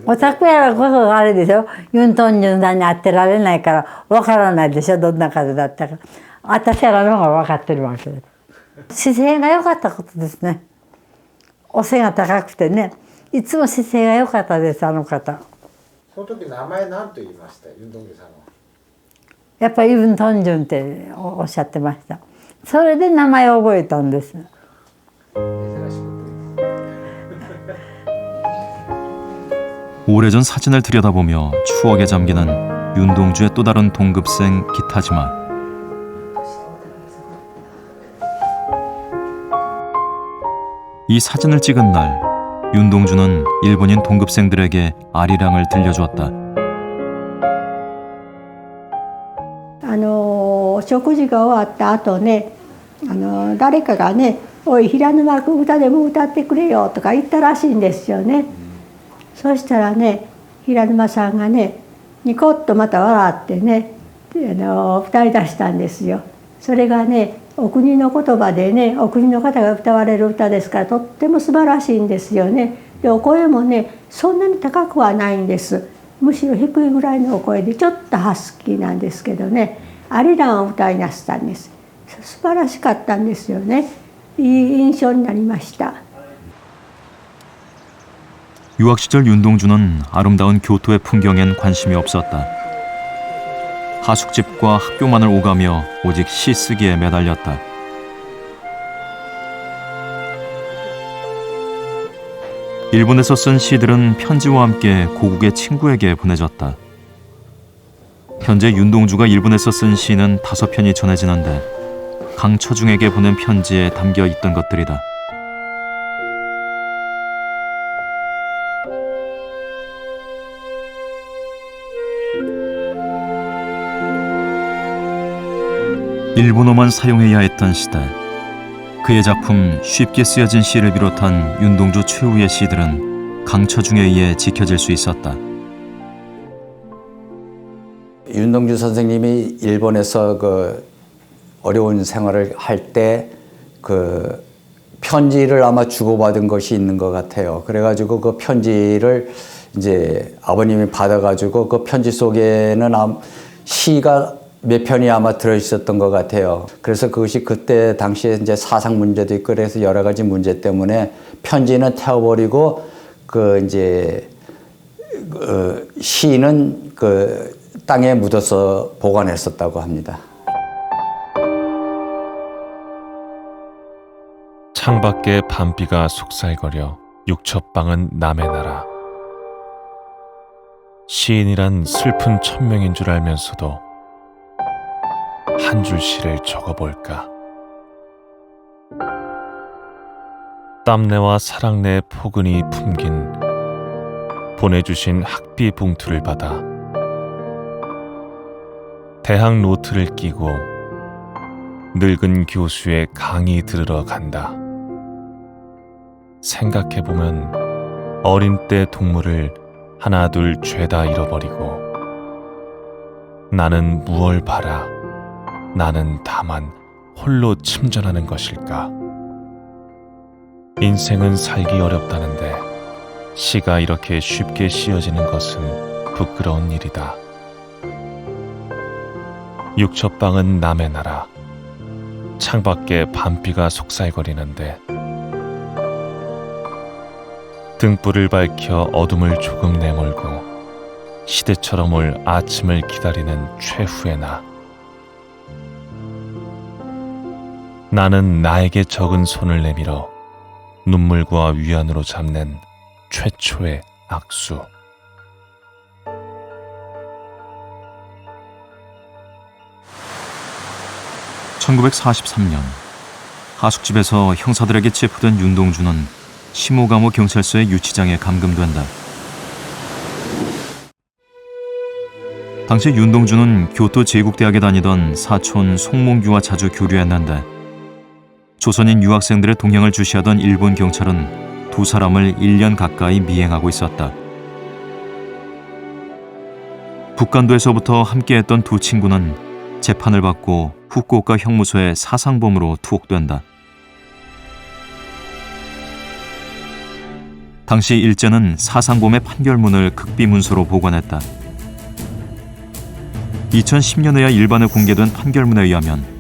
オタクやることがあれでしょ。ユントンジュンさんに当てられないからわからないでしょ。どんな風だったか。私らの方が分かってるわけです。姿勢が良かったことですね。お背が高くてね。いつも姿勢が良かったです、あの方。その時名前何と言いました、ユンドンギさんは。やっぱりユントンジュンっておっしゃってました。それで名前を覚えたんです。 오래전 사진을 들여다보며 추억에 잠기는 윤동주의 또 다른 동급생 기타지마. 이 사진을 찍은 날 윤동주는 일본인 동급생들에게 아리랑을 들려주었다. 食事が終わった後ね、誰かがね「おい平沼君歌でも歌ってくれよ」とか言ったらしいんですよね。そしたらね平沼さんがねニコッとまた笑ってね歌い出したんですよ。それがねお国の言葉でねお国の方が歌われる歌ですからとっても素晴らしいんですよね。でお声もねそんなに高くはないんです。むしろ低いぐらいのお声でちょっとハスキーなんですけどねアリランを歌いなすったんです。素晴らしかったんですよね。いい印象になりました。 유학 시절 윤동주는 아름다운 교토의 풍경엔 관심이 없었다. 하숙집과 학교만을 오가며 오직 시 쓰기에 매달렸다. 일본에서 쓴 시들은 편지와 함께 고국의 친구에게 보내졌다. 현재 윤동주가 일본에서 쓴 시는 5편이 전해지는데 강처중에게 보낸 편지에 담겨 있던 것들이다. 일본어만 사용해야 했던 시대. 그의 작품 쉽게 쓰여진 시를 비롯한 윤동주 최후의 시들은 강처중에 의해 지켜질 수 있었다. 윤동주 선생님이 일본에서 그 어려운 생활을 할 때 그 편지를 아마 주고받은 것이 있는 것 같아요. 그래가지고 그 편지를 이제 아버님이 받아가지고 그 편지 속에는 시가 몇 편이 아마 들어있었던 것 같아요. 그래서 그것이 그때 당시에 이제 사상 문제도 있고 그래서 여러 가지 문제 때문에 편지는 태워버리고 그 이제 시는 그 땅에 묻어서 보관했었다고 합니다. 창밖에 밤비가 속살거려 육첩방은 남의 나라. 시인이란 슬픈 천명인 줄 알면서도 한 줄 시를 적어볼까. 땀내와 사랑내의 포근히 품긴 보내주신 학비 봉투를 받아 대학 노트를 끼고 늙은 교수의 강의 들으러 간다. 생각해보면 어린 때 동물을 하나 둘 죄다 잃어버리고 나는 무얼 바라 나는 다만 홀로 침전하는 것일까. 인생은 살기 어렵다는데 시가 이렇게 쉽게 씌어지는 것은 부끄러운 일이다. 육첩방은 남의 나라. 창밖에 밤비가 속살거리는데 등불을 밝혀 어둠을 조금 내몰고 시대처럼 올 아침을 기다리는 최후의 나. 나는 나에게 적은 손을 내밀어 눈물과 위안으로 잡는 최초의 악수. (1943년) 하숙집에서 형사들에게 체포된 윤동주는 시모가모 경찰서의 유치장에 감금된다. 당시 윤동주는 교토 제국대학에 다니던 사촌 송몽규와 자주 교류했는데 조선인 유학생들의 동행을 주시하던 일본 경찰은 두 사람을 1년 가까이 미행하고 있었다. 북간도에서부터 함께했던 두 친구는 재판을 받고 후쿠오카 형무소에 사상범으로 투옥된다. 당시 일제는 사상범의 판결문을 극비문서로 보관했다. 2010년에야 일반에 공개된 판결문에 의하면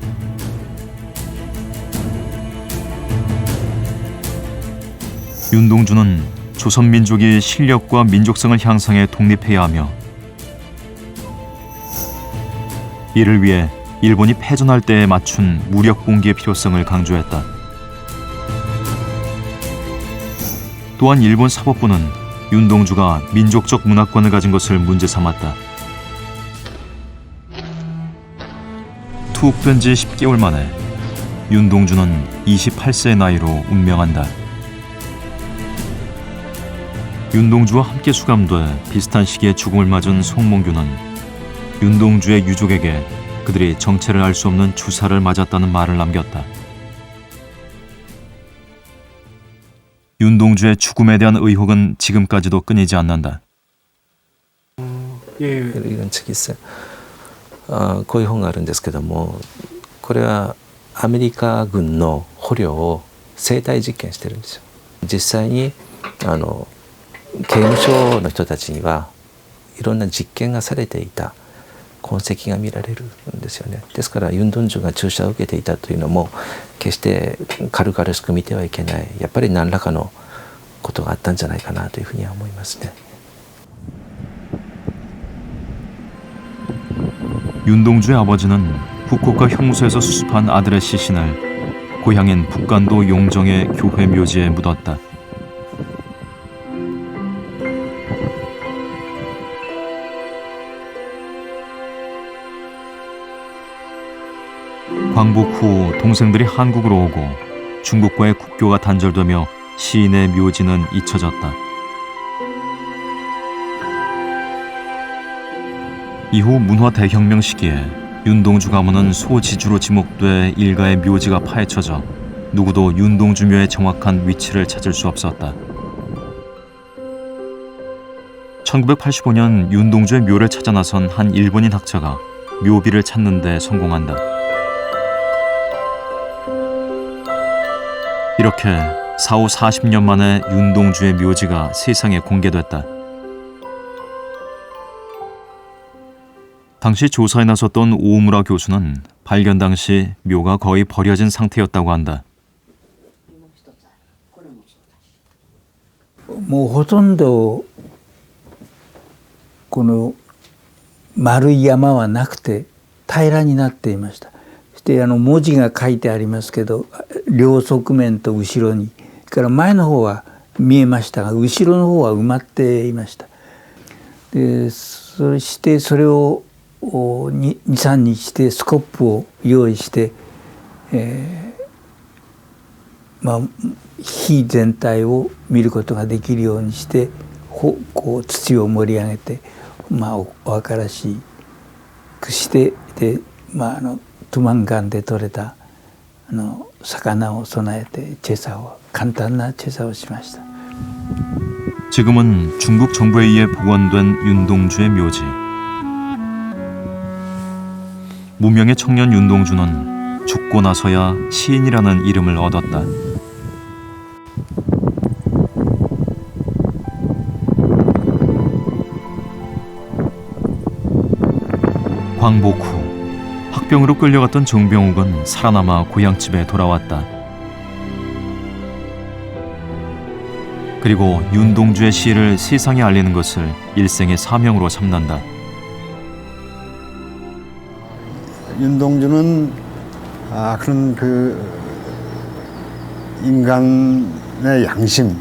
윤동주는 조선민족이 실력과 민족성을 향상해 독립해야 하며 이를 위해 일본이 패전할 때에 맞춘 무력 봉기의 필요성을 강조했다. 또한 일본 사법부는 윤동주가 민족적 문화권을 가진 것을 문제 삼았다. 투옥된 지 10개월 만에 윤동주는 28세의 나이로 운명한다. 윤동주와 함께 수감돼 비슷한 시기에 죽음을 맞은 송몽규는 윤동주의 유족에게 그들이 정체를 알 수 없는 주사를 맞았다는 말을 남겼다. 윤동주의 죽음에 대한 의혹은 지금까지도 끊이지 않는다. 이런 책이 있어요. こういう本があるんですけども、これはアメリカ軍の捕虜を生体実験してるんですよ。実際に刑務所の人たちにはいろんな実験がされていた痕跡が見られるんですよね。ですからユン・ドンジュが注射を受けていたというのも決して軽々しく見てはいけない、やっぱり何らかのことがあったんじゃないかなというふうには思いますね。 윤동주의 아버지는 후쿠오카 형무소에서 수습한 아들의 시신을 고향인 북간도 용정의 교회 묘지에 묻었다. 광복 후 동생들이 한국으로 오고 중국과의 국교가 단절되며 시인의 묘지는 잊혀졌다. 이후 문화 대혁명 시기에 윤동주 가문은 소지주로 지목돼 일가의 묘지가 파헤쳐져 누구도 윤동주 묘의 정확한 위치를 찾을 수 없었다. 1985년 윤동주의 묘를 찾아 나선 한 일본인 학자가 묘비를 찾는 데 성공한다. 이렇게 사후 40년 만에 윤동주의 묘지가 세상에 공개됐다. 당시 조사에 나섰던 오무라 교수는 발견 당시 묘가 거의 버려진 상태였다고 한다. もうほとんどこの丸い山はなくて平らになっていました。そして文字が書いてありますけど、両側面と後ろに、から前の方は見えましたが、後ろの方は埋まっていました。でそしてそれを2、3日してスコップを用意して、火全体を見ることができるようにしてこう土を盛り上げて、お若らしくしてで、トゥマンガンで取れた魚を備えて簡単な제사をしました。 지금은 중국 정부에 의해 복원된 윤동주의 묘지. 무명의 청년 윤동주는 죽고 나서야 시인이라는 이름을 얻었다. 광복 후 학병으로 끌려갔던 정병욱은 살아남아 고향집에 돌아왔다. 그리고 윤동주의 시를 세상에 알리는 것을 일생의 사명으로 삼는다. 윤동주는 그런 인간의 양심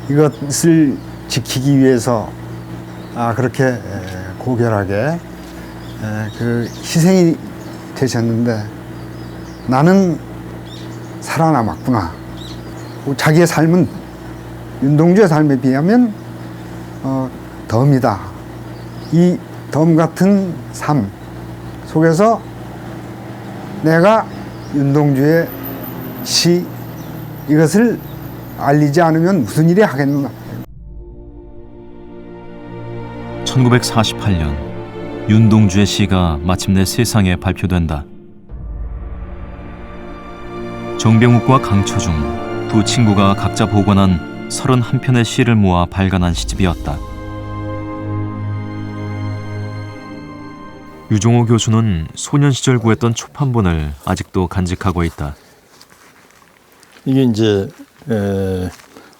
이것을 지키기 위해서 그렇게 고결하게 희생이 되셨는데 나는 살아남았구나. 자기의 삶은 윤동주의 삶에 비하면 덤이다. 이 덤 같은 삶 속에서 내가 윤동주의 시 이것을 알리지 않으면 무슨 일이 하겠나. 1948년 윤동주의 시가 마침내 세상에 발표된다. 정병욱과 강초중 두 친구가 각자 복원한 31편의 시를 모아 발간한 시집이었다. 유종호 교수는 소년 시절 구했던 초판본을 아직도 간직하고 있다. 이게 이제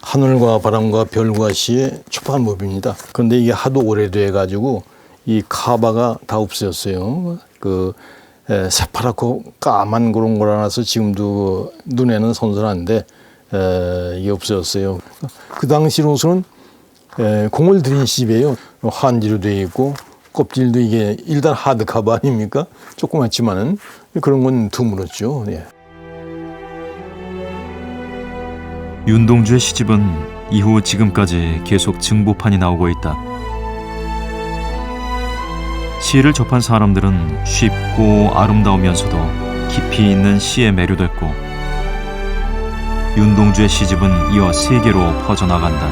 하늘과 바람과 별과 시의 초판본입니다. 그런데 이게 하도 오래돼 가지고 이 카바가 다 없어졌어요. 새파랗고 까만 그런 거라서 지금도 눈에는 선선한데 이게 없어졌어요. 그 당시로서는 공을 들인 시집이에요. 한지로 되어 있고 껍질도 이게 일단 하드 카바 아닙니까? 조그맣지만은 그런 건 드물었죠. 예. 윤동주의 시집은 이후 지금까지 계속 증보판이 나오고 있다. 시를 접한 사람들은 쉽고 아름다우면서도 깊이 있는 시에 매료됐고 윤동주의 시집은 이어 세계로 퍼져나간다.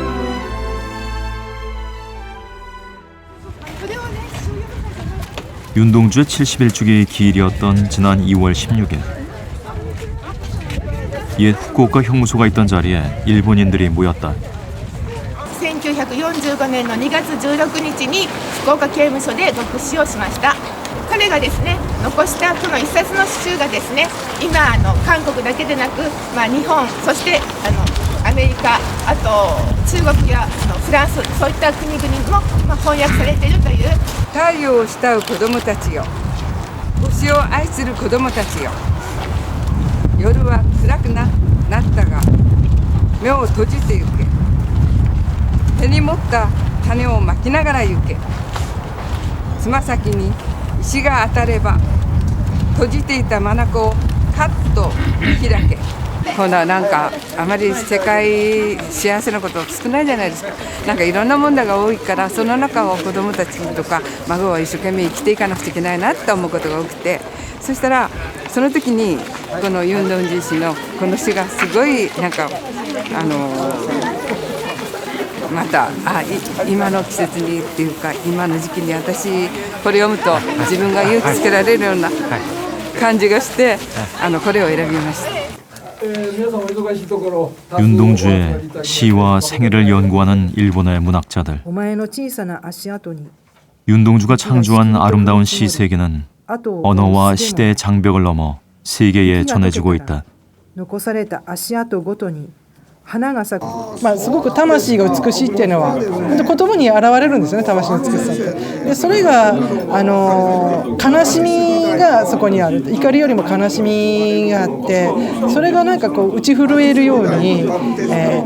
윤동주의 71주기의 기일이었던 지난 2월 16일 옛 후쿠오카 형무소가 있던 자리에 일본인들이 모였다. 1945年の2月16日に福岡刑務所で読詩をしました。彼がですね残したこの一冊の詩集がですね今韓国だけでなく、日本そしてアメリカあと中国やフランスそういった国々にも翻訳されているという。太陽を慕う子どもたちよ、星を愛する子どもたちよ、夜は暗くなったが目を閉じてゆけ、手に持った種をまきながら行け、つま先に石が当たれば閉じていた眼をカッと開け。ほななんかあまり世界幸せなこと少ないじゃないですか。なんかいろんな問題が多いからその中を子どもたちとか孫は一生懸命生きていかなくちゃいけないなって思うことが多くて、そしたらその時にこのユンドンジ氏のこの詩がすごいなんかまた今の季節にっていうか今の時期に私これ読むと自分が勇気づけられるような感じがしてこれを選びました。 윤동주의 시와 생애를 연구하는 일본의 문학자들. 윤동주가 창조한 아름다운 시 세계는 언어와 시대의 장벽을 넘어 세계에 전해지고 있다. まあ、すごく魂が美しいっていうのは本当言葉に表れるんですよね、魂の美しさって。でそれが悲しみがそこにある、怒りよりも悲しみがあって、それがなんかこう打ち震えるように、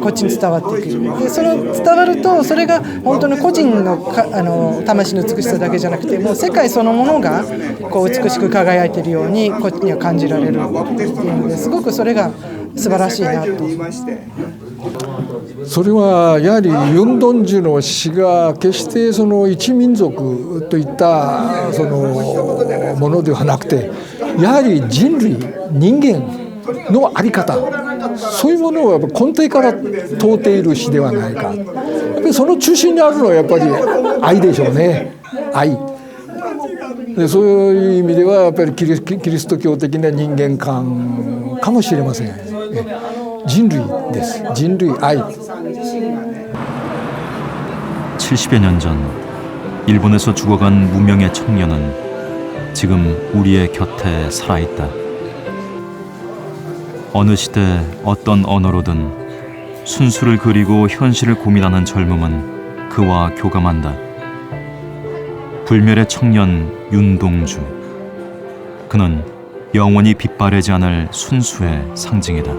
こっちに伝わってくる。でその伝わるとそれが本当に個人の魂の美しさだけじゃなくて、もう世界そのものがこう美しく輝いているようにこっちには感じられるっていうので、すごくそれが素晴らしいなと。それはやはりユンドンジュの詩が決してその一民族といったそのものではなくて、やはり人類人間の在り方、そういうものをやっぱ根底から問うている詩ではないか。やっぱりその中心にあるのはやっぱり愛でしょうね。愛で、そういう意味ではやっぱりキリスト教的な人間観かもしれません。人類です。人類愛。 70여 년 전 일본에서 죽어간 무명의 청년은 지금 우리의 곁에 살아있다. 어느 시대 어떤 언어로든 순수를 그리고 현실을 고민하는 젊음은 그와 교감한다. 불멸의 청년 윤동주. 그는 영원히 빛바래지 않을 순수의 상징이다.